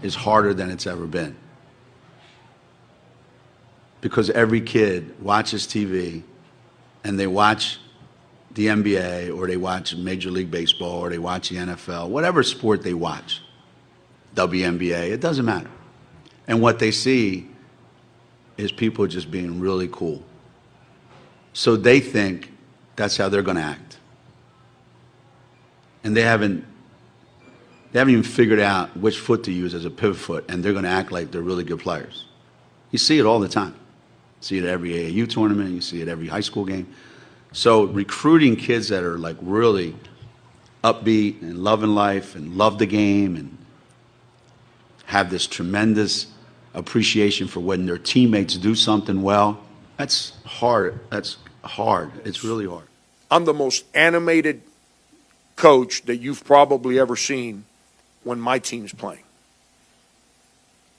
is harder than it's ever been. Because every kid watches TV and they watch the NBA or they watch Major League Baseball or they watch the NFL, whatever sport they watch, WNBA, it doesn't matter. And what they see is people just being really cool. So they think that's how they're going to act. And they haven't even figured out which foot to use as a pivot foot, and they're going to act like they're really good players. You see it all the time. You see it at every AAU tournament. You see it at every high school game. So recruiting kids that are like really upbeat and loving life and love the game and have this tremendous appreciation for when their teammates do something well, that's hard. That's hard. It's really hard. I'm the most animated coach that you've probably ever seen when my team's playing.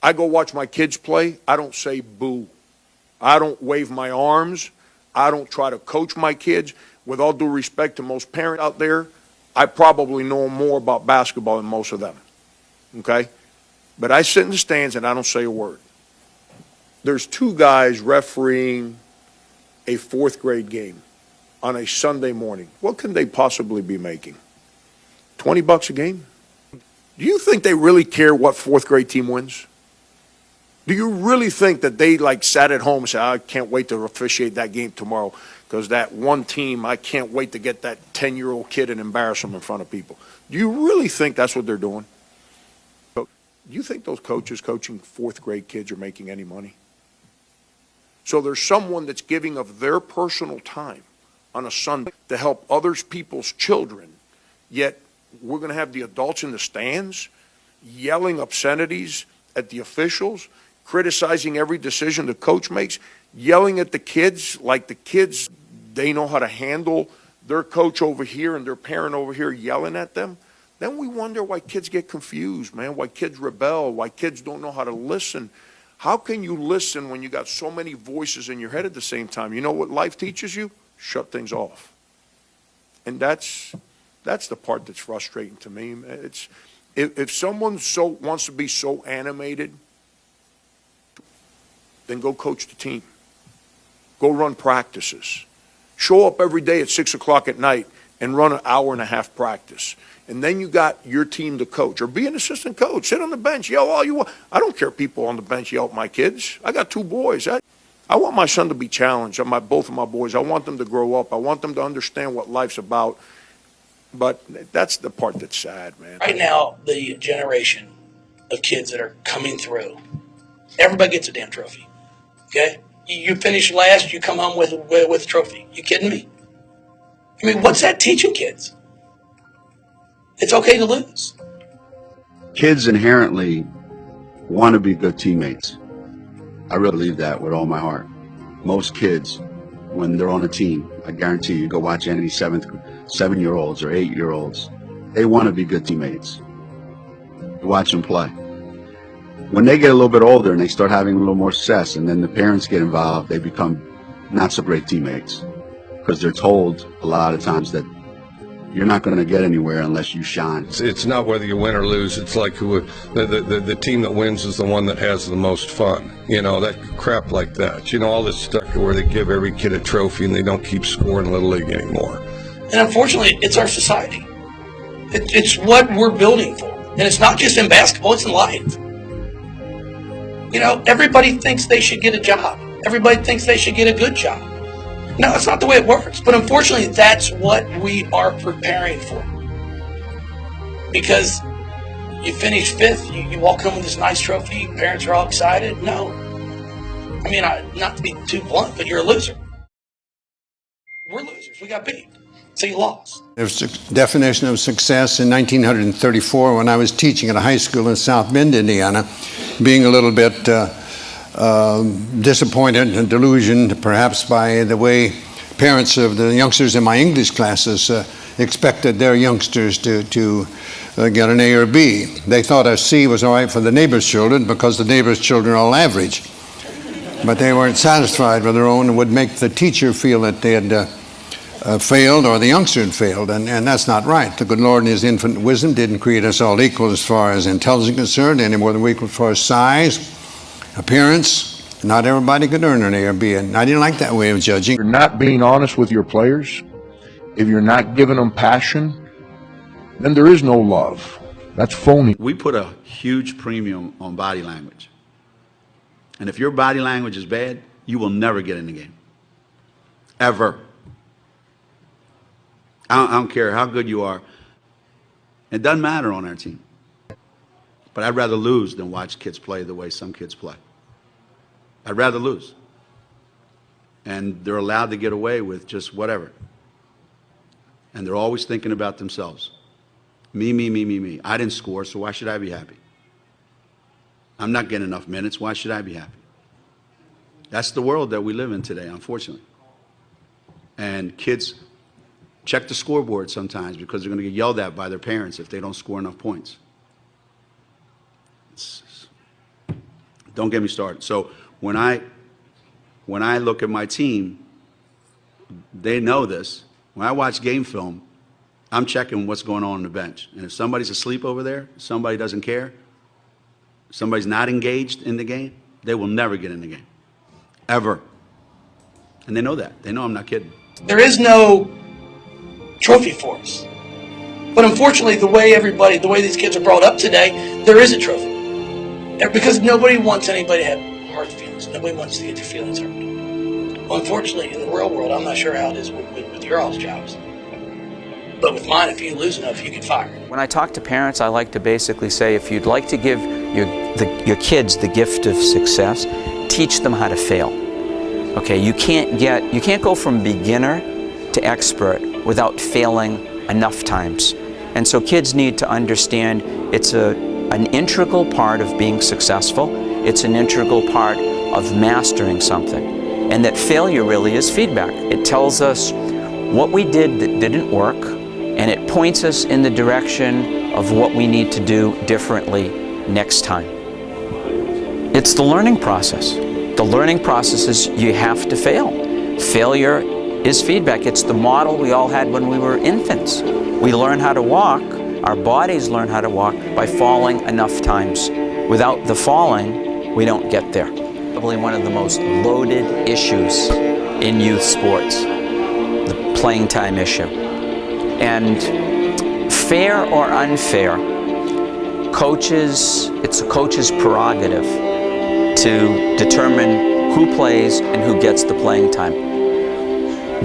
I go watch my kids play. I don't say boo. I don't wave my arms. I don't try to coach my kids. With all due respect to most parents out there, I probably know more about basketball than most of them. Okay? But I sit in the stands and I don't say a word. There's two guys refereeing a fourth grade game on a Sunday morning. What can they possibly be making? $20 a game? Do you think they really care what fourth grade team wins? Do you really think that they like sat at home and said, I can't wait to officiate that game tomorrow because that one team, I can't wait to get that 10-year-old kid and embarrass them in front of people? Do you really think that's what they're doing? Do you think those coaches coaching fourth grade kids are making any money? So there's someone that's giving of their personal time on a Sunday to help others people's children, yet we're going to have the adults in the stands yelling obscenities at the officials, criticizing every decision the coach makes, yelling at the kids like the kids, they know how to handle their coach over here and their parent over here yelling at them. Then we wonder why kids get confused, man, why kids rebel, why kids don't know how to listen. How can you listen when you got so many voices in your head at the same time? You know what life teaches you? Shut things off. And that's the part that's frustrating to me. It's if someone wants to be so animated, then go coach the team. Go run practices. Show up every day at 6 o'clock at night and run an hour and a half practice. And then you got your team to coach. Or be an assistant coach. Sit on the bench. Yell all you want. I don't care if people on the bench yell at my kids. I got two boys. I want my son to be challenged. Both of my boys. I want them to grow up. I want them to understand what life's about. But that's the part that's sad, man. Right now, the generation of kids that are coming through, everybody gets a damn trophy. Okay? You finish last, you come home with a trophy. You kidding me? I mean, what's that teaching kids? It's okay to lose. Kids inherently want to be good teammates. I really believe that with all my heart. Most kids, when they're on a team, I guarantee you, go watch any 7-year-olds or 8-year-olds, they want to be good teammates. You watch them play. When they get a little bit older and they start having a little more success and then the parents get involved, they become not so great teammates because they're told a lot of times that you're not going to get anywhere unless you shine. It's not whether you win or lose. It's like the team that wins is the one that has the most fun. You know, that crap like that. You know, all this stuff where they give every kid a trophy and they don't keep score in Little League anymore. And unfortunately, it's our society. It's what we're building for. And it's not just in basketball, it's in life. You know, everybody thinks they should get a job. Everybody thinks they should get a good job. No, that's not the way it works. But unfortunately, that's what we are preparing for. Because you finish fifth, you walk home with this nice trophy, parents are all excited. No. I mean, not to be too blunt, but you're a loser. We're losers. We got beat. So you lost. There's a definition of success in 1934 when I was teaching at a high school in South Bend, Indiana, being a little bit disappointed and delusioned perhaps by the way parents of the youngsters in my English classes expected their youngsters to get an A or B. They thought a C was all right for the neighbor's children because the neighbor's children are all average. But they weren't satisfied with their own and would make the teacher feel that they had failed or the youngster had failed, and that's not right. The good Lord in His infinite wisdom didn't create us all equal as far as intelligence is concerned, any more than we're equal as far as size, appearance. Not everybody could earn an A or B, and I didn't like that way of judging. If you're not being honest with your players, if you're not giving them passion, then there is no love. That's phony. We put a huge premium on body language. And if your body language is bad, you will never get in the game. Ever. I don't care how good you are. It doesn't matter on our team. But I'd rather lose than watch kids play the way some kids play. I'd rather lose. And they're allowed to get away with just whatever. And they're always thinking about themselves. Me, me, me, me, me. I didn't score, so why should I be happy? I'm not getting enough minutes. Why should I be happy? That's the world that we live in today, unfortunately. And kids check the scoreboard sometimes because they're going to get yelled at by their parents if they don't score enough points. Don't get me started. So when I look at my team, they know this. When I watch game film, I'm checking what's going on the bench. And if somebody's asleep over there, somebody doesn't care, somebody's not engaged in the game, they will never get in the game. Ever. And they know that. They know I'm not kidding. There is no trophy for us. But unfortunately, the way these kids are brought up today, there is a trophy. Because nobody wants anybody to have hard feelings. Nobody wants to get their feelings hurt. Well, unfortunately, in the real world, I'm not sure how it is with your all's jobs. But with mine, if you lose enough, you get fired. When I talk to parents, I like to basically say, if you'd like to give your kids the gift of success, teach them how to fail. Okay, you can't go from beginner to expert without failing enough times. And so kids need to understand it's an integral part of being successful. It's an integral part of mastering something. And that failure really is feedback. It tells us what we did that didn't work, and it points us in the direction of what we need to do differently next time. It's the learning process. The learning process is you have to fail. Failure is feedback. It's the model we all had when we were infants. We learn how to walk, our bodies learn how to walk by falling enough times. Without the falling, we don't get there. Probably one of the most loaded issues in youth sports, the playing time issue. And fair or unfair, it's a coach's prerogative to determine who plays and who gets the playing time.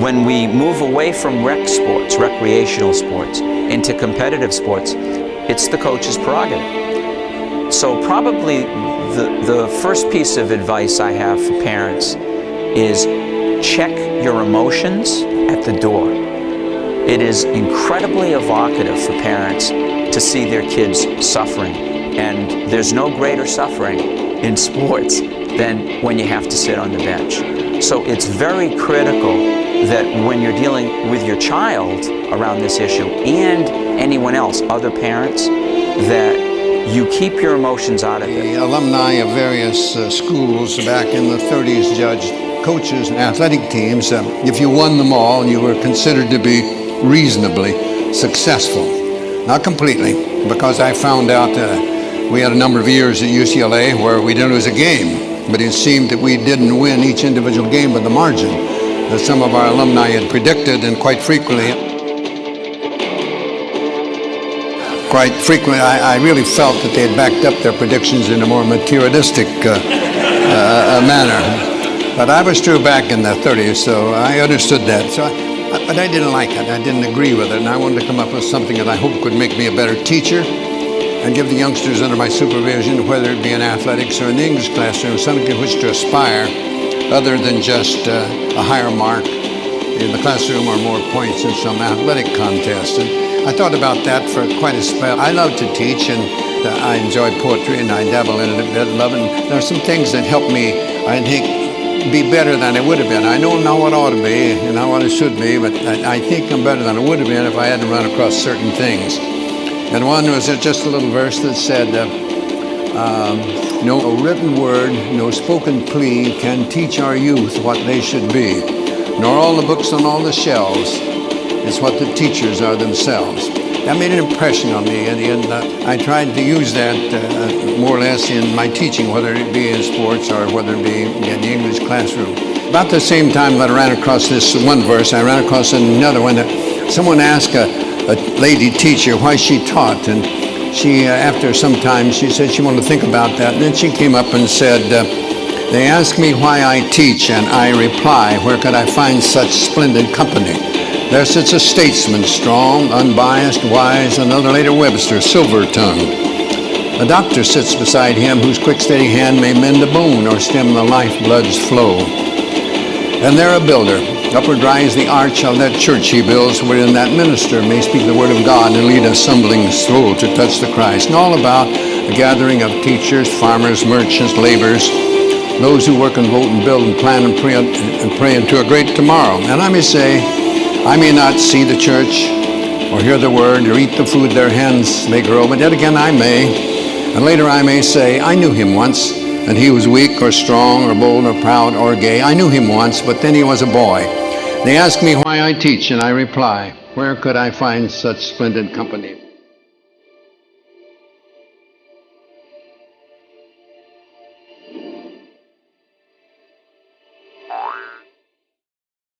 When we move away from rec sports, recreational sports, into competitive sports, it's the coach's prerogative. So probably the first piece of advice I have for parents is check your emotions at the door. It is incredibly evocative for parents to see their kids suffering. And there's no greater suffering in sports than when you have to sit on the bench. So it's very critical that when you're dealing with your child around this issue and anyone else, other parents, that you keep your emotions out of it. The alumni of various schools back in the 30s judged coaches and athletic teams. If you won them all, you were considered to be reasonably successful. Not completely, because I found out we had a number of years at UCLA where we didn't lose a game, but it seemed that we didn't win each individual game by the margin that some of our alumni had predicted, and quite frequently, I really felt that they had backed up their predictions in a more materialistic manner. But I was true back in the 30s, so I understood that. But I didn't like it. I didn't agree with it, and I wanted to come up with something that I hoped would make me a better teacher and give the youngsters under my supervision, whether it be in athletics or in the English classroom, something to which to aspire other than just a higher mark in the classroom or more points in some athletic contest. And I thought about that for quite a spell. I love to teach, and I enjoy poetry, and I dabble in it a bit, love it. And there are some things that help me, I think, be better than I would have been. I don't know what I ought to be and not what I should be, but I think I'm better than I would have been if I hadn't run across certain things. And one was just a little verse that said, no written word, no spoken plea can teach our youth what they should be, nor all the books on all the shelves is what the teachers are themselves. That made an impression on me, and I tried to use that more or less in my teaching, whether it be in sports or whether it be in the English classroom. About the same time that I ran across this one verse, I ran across another one that someone asked a lady teacher why she taught, and she, after some time, she said she wanted to think about that, and then she came up and said, they ask me why I teach, and I reply, where could I find such splendid company? There sits a statesman, strong, unbiased, wise, another later Webster, silver tongue. A doctor sits beside him whose quick steady hand may mend a bone or stem the lifeblood's flow. And there a builder, upward rise the arch of that church he builds, wherein that minister may speak the word of God and lead a stumbling soul to touch the Christ. And all about a gathering of teachers, farmers, merchants, laborers, those who work and vote and build and plan and pray into a great tomorrow. And I may say, I may not see the church or hear the word or eat the food their hands may grow, but yet again I may. And later I may say, I knew him once, and he was weak or strong or bold or proud or gay. I knew him once, but then he was a boy. They ask me why I teach, and I reply, where could I find such splendid company?